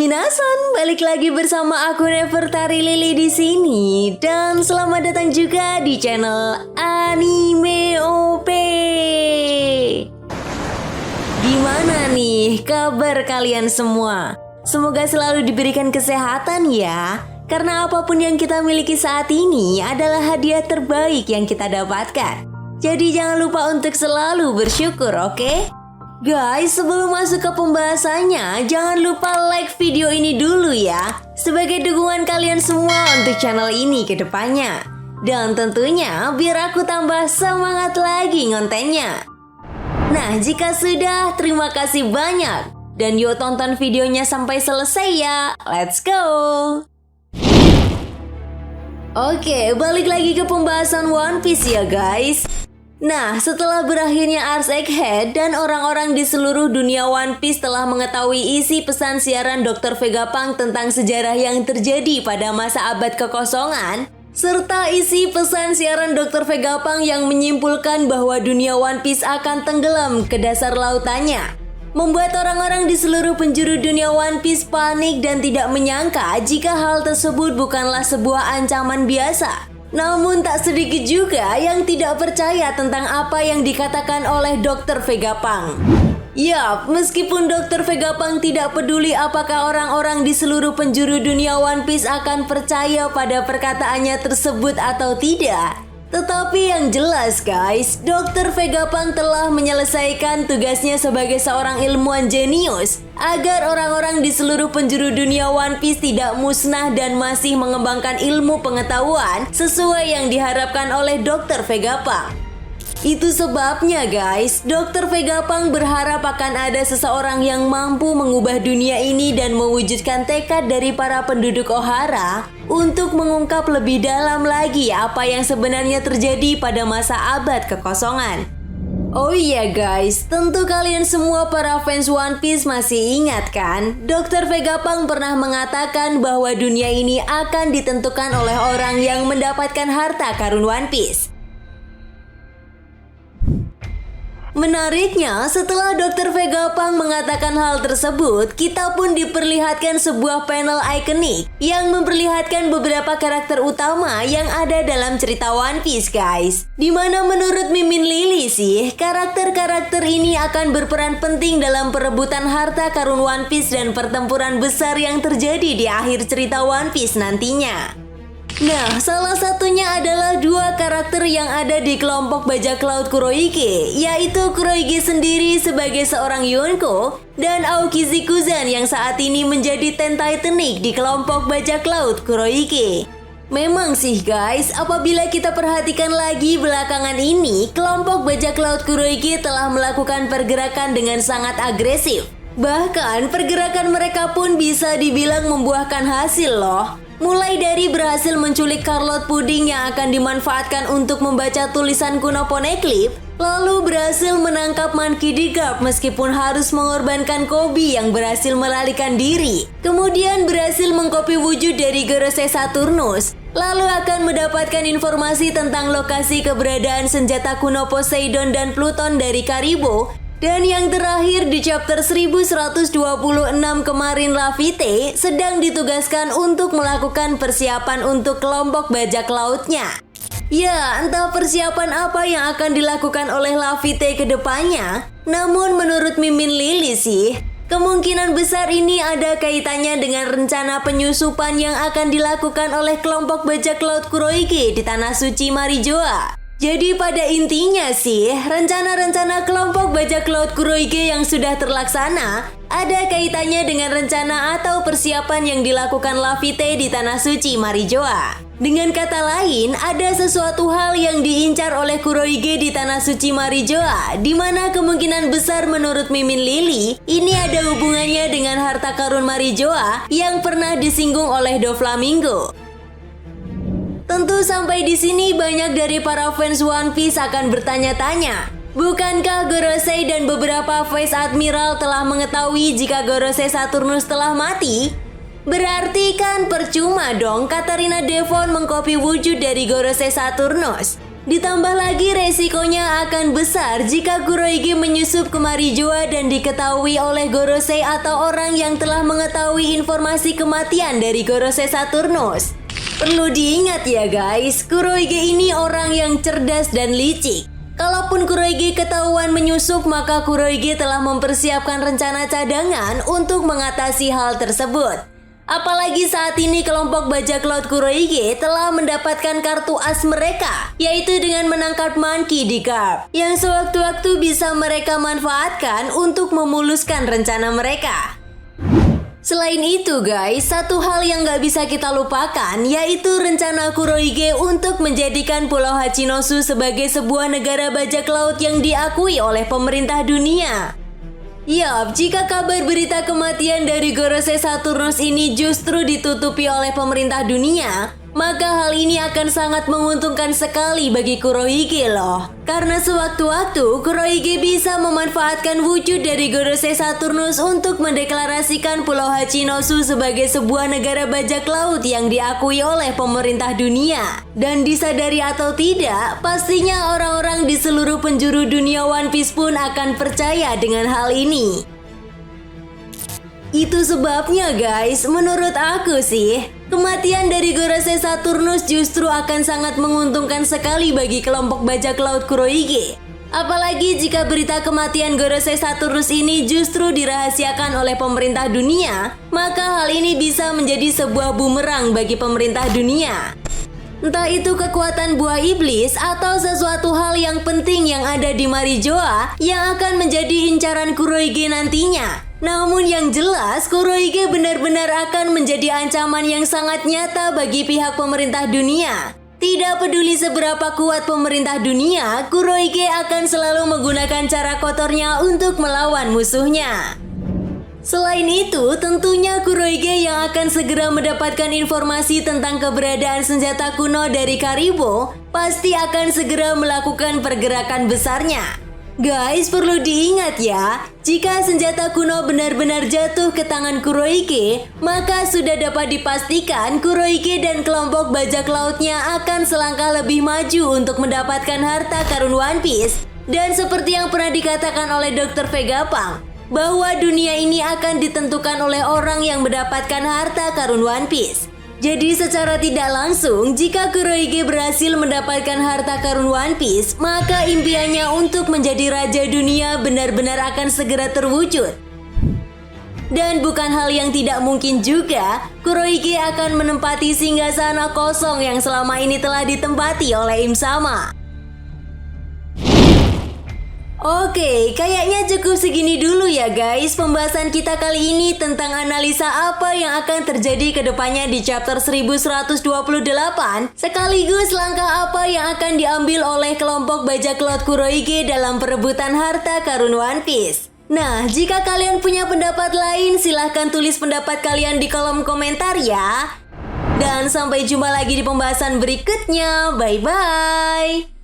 minasan, balik lagi bersama aku Nefertari Lily di sini dan selamat datang juga di channel Anime OP. Gimana nih kabar kalian semua? Semoga selalu diberikan kesehatan ya. Karena apapun yang kita miliki saat ini adalah hadiah terbaik yang kita dapatkan. Jadi jangan lupa untuk selalu bersyukur, oke? Guys, sebelum masuk ke pembahasannya, jangan lupa like video ini dulu ya, sebagai dukungan kalian semua untuk channel ini ke depannya. Dan tentunya biar aku tambah semangat lagi ngontennya. Nah, jika sudah, terima kasih banyak. Dan yuk tonton videonya sampai selesai ya. Let's go! Oke, balik lagi ke pembahasan One Piece ya guys. Nah, setelah berakhirnya Ars Egghead dan orang-orang di seluruh dunia One Piece telah mengetahui isi pesan siaran Dr. Vegapunk tentang sejarah yang terjadi pada masa abad kekosongan, serta isi pesan siaran Dr. Vegapunk yang menyimpulkan bahwa dunia One Piece akan tenggelam ke dasar lautannya, membuat orang-orang di seluruh penjuru dunia One Piece panik dan tidak menyangka jika hal tersebut bukanlah sebuah ancaman biasa. Namun tak sedikit juga yang tidak percaya tentang apa yang dikatakan oleh Dr. Vegapunk. Yap, meskipun Dr. Vegapunk tidak peduli apakah orang-orang di seluruh penjuru dunia One Piece akan percaya pada perkataannya tersebut atau tidak, tetapi yang jelas guys, Dr. Vegapunk telah menyelesaikan tugasnya sebagai seorang ilmuwan jenius agar orang-orang di seluruh penjuru dunia One Piece tidak musnah dan masih mengembangkan ilmu pengetahuan sesuai yang diharapkan oleh Dr. Vegapunk. Itu sebabnya guys, Dr. Vegapunk berharap akan ada seseorang yang mampu mengubah dunia ini dan mewujudkan tekad dari para penduduk Ohara untuk mengungkap lebih dalam lagi apa yang sebenarnya terjadi pada masa abad kekosongan. Oh iya guys, tentu kalian semua para fans One Piece masih ingat kan? Dr. Vegapunk pernah mengatakan bahwa dunia ini akan ditentukan oleh orang yang mendapatkan harta karun One Piece. Menariknya, setelah Dr. Vegapunk mengatakan hal tersebut, kita pun diperlihatkan sebuah panel ikonik yang memperlihatkan beberapa karakter utama yang ada dalam cerita One Piece guys. Dimana menurut Mimin Lily sih, karakter-karakter ini akan berperan penting dalam perebutan harta karun One Piece dan pertempuran besar yang terjadi di akhir cerita One Piece nantinya. Nah, salah satunya adalah dua karakter yang ada di kelompok bajak laut Kuroige, yaitu Kuroige sendiri sebagai seorang Yonko dan Aokizikuzan yang saat ini menjadi Ten Titanic di kelompok bajak laut Kuroige. Memang sih guys, apabila kita perhatikan lagi belakangan ini, kelompok bajak laut Kuroige telah melakukan pergerakan dengan sangat agresif. Bahkan pergerakan mereka pun bisa dibilang membuahkan hasil loh. Mulai dari berhasil menculik Carlot Pudding yang akan dimanfaatkan untuk membaca tulisan kuno Poneglyph, lalu berhasil menangkap Monkey D. Garp meskipun harus mengorbankan Koby yang berhasil melarikan diri, kemudian berhasil mengkopi wujud dari Gorosei Saturnus, lalu akan mendapatkan informasi tentang lokasi keberadaan senjata kuno Poseidon dan Pluton dari Karibo. Dan yang terakhir di chapter 1126 kemarin, Laffy sedang ditugaskan untuk melakukan persiapan untuk kelompok bajak lautnya. Ya, entah persiapan apa yang akan dilakukan oleh Laffy ke depannya, namun menurut Mimin Lily sih, kemungkinan besar ini ada kaitannya dengan rencana penyusupan yang akan dilakukan oleh kelompok bajak laut Kuroige di Tanah Suci Marijoa. Jadi pada intinya sih, rencana-rencana kelompok bajak laut Kuroige yang sudah terlaksana ada kaitannya dengan rencana atau persiapan yang dilakukan Laffy di Tanah Suci Marijoa. Dengan kata lain, ada sesuatu hal yang diincar oleh Kuroige di Tanah Suci Marijoa, di mana kemungkinan besar menurut Mimin Lily, ini ada hubungannya dengan harta karun Marijoa yang pernah disinggung oleh Doflamingo. Tentu sampai di sini banyak dari para fans One Piece akan bertanya-tanya, bukankah Gorosei dan beberapa Vice Admiral telah mengetahui jika Gorosei Saturnus telah mati? Berarti kan percuma dong Katarina Devon mengkopi wujud dari Gorosei Saturnus. Ditambah lagi resikonya akan besar jika Kurohige menyusup ke Marijoa dan diketahui oleh Gorosei atau orang yang telah mengetahui informasi kematian dari Gorosei Saturnus. Perlu diingat ya guys, Kurohige ini orang yang cerdas dan licik. Kalaupun Kurohige ketahuan menyusup, maka Kurohige telah mempersiapkan rencana cadangan untuk mengatasi hal tersebut. Apalagi saat ini kelompok bajak laut Kurohige telah mendapatkan kartu as mereka, yaitu dengan menangkap Monkey D. Garp, yang sewaktu-waktu bisa mereka manfaatkan untuk memuluskan rencana mereka. Selain itu guys, satu hal yang gak bisa kita lupakan yaitu rencana Kurohige untuk menjadikan Pulau Hachinosu sebagai sebuah negara bajak laut yang diakui oleh pemerintah dunia. Yap, jika kabar berita kematian dari Gorosei Saturnus ini justru ditutupi oleh pemerintah dunia, maka hal ini akan sangat menguntungkan sekali bagi Kurohige loh. Karena sewaktu-waktu Kurohige bisa memanfaatkan wujud dari Gorosei Saturnus untuk mendeklarasikan Pulau Hachinosu sebagai sebuah negara bajak laut yang diakui oleh pemerintah dunia. Dan disadari atau tidak, pastinya orang-orang di seluruh penjuru dunia One Piece pun akan percaya dengan hal ini. Itu sebabnya guys, menurut aku sih, kematian dari Gorosei Saturnus justru akan sangat menguntungkan sekali bagi kelompok bajak laut Kurohige. Apalagi jika berita kematian Gorosei Saturnus ini justru dirahasiakan oleh pemerintah dunia, maka hal ini bisa menjadi sebuah bumerang bagi pemerintah dunia. Entah itu kekuatan buah iblis atau sesuatu hal yang penting yang ada di Marijoa yang akan menjadi incaran Kurohige nantinya. Namun yang jelas, Kurohige benar-benar akan menjadi ancaman yang sangat nyata bagi pihak pemerintah dunia. Tidak peduli seberapa kuat pemerintah dunia, Kurohige akan selalu menggunakan cara kotornya untuk melawan musuhnya. Selain itu, tentunya Kurohige yang akan segera mendapatkan informasi tentang keberadaan senjata kuno dari Karibo pasti akan segera melakukan pergerakan besarnya. Guys, perlu diingat ya, jika senjata kuno benar-benar jatuh ke tangan Kurohige, maka sudah dapat dipastikan Kurohige dan kelompok bajak lautnya akan selangkah lebih maju untuk mendapatkan harta karun One Piece. Dan seperti yang pernah dikatakan oleh Dr. Vegapunk, bahwa dunia ini akan ditentukan oleh orang yang mendapatkan harta karun One Piece. Jadi secara tidak langsung, jika Kurohige berhasil mendapatkan harta karun One Piece, maka impiannya untuk menjadi raja dunia benar-benar akan segera terwujud. Dan bukan hal yang tidak mungkin juga, Kurohige akan menempati singgasana kosong yang selama ini telah ditempati oleh Im Sama. Oke, kayaknya cukup segini dulu ya guys pembahasan kita kali ini tentang analisa apa yang akan terjadi ke depannya di chapter 1128, sekaligus langkah apa yang akan diambil oleh kelompok bajak laut Kurohige dalam perebutan harta karun One Piece. Nah, jika kalian punya pendapat lain, silahkan tulis pendapat kalian di kolom komentar ya. Dan sampai jumpa lagi di pembahasan berikutnya. Bye-bye.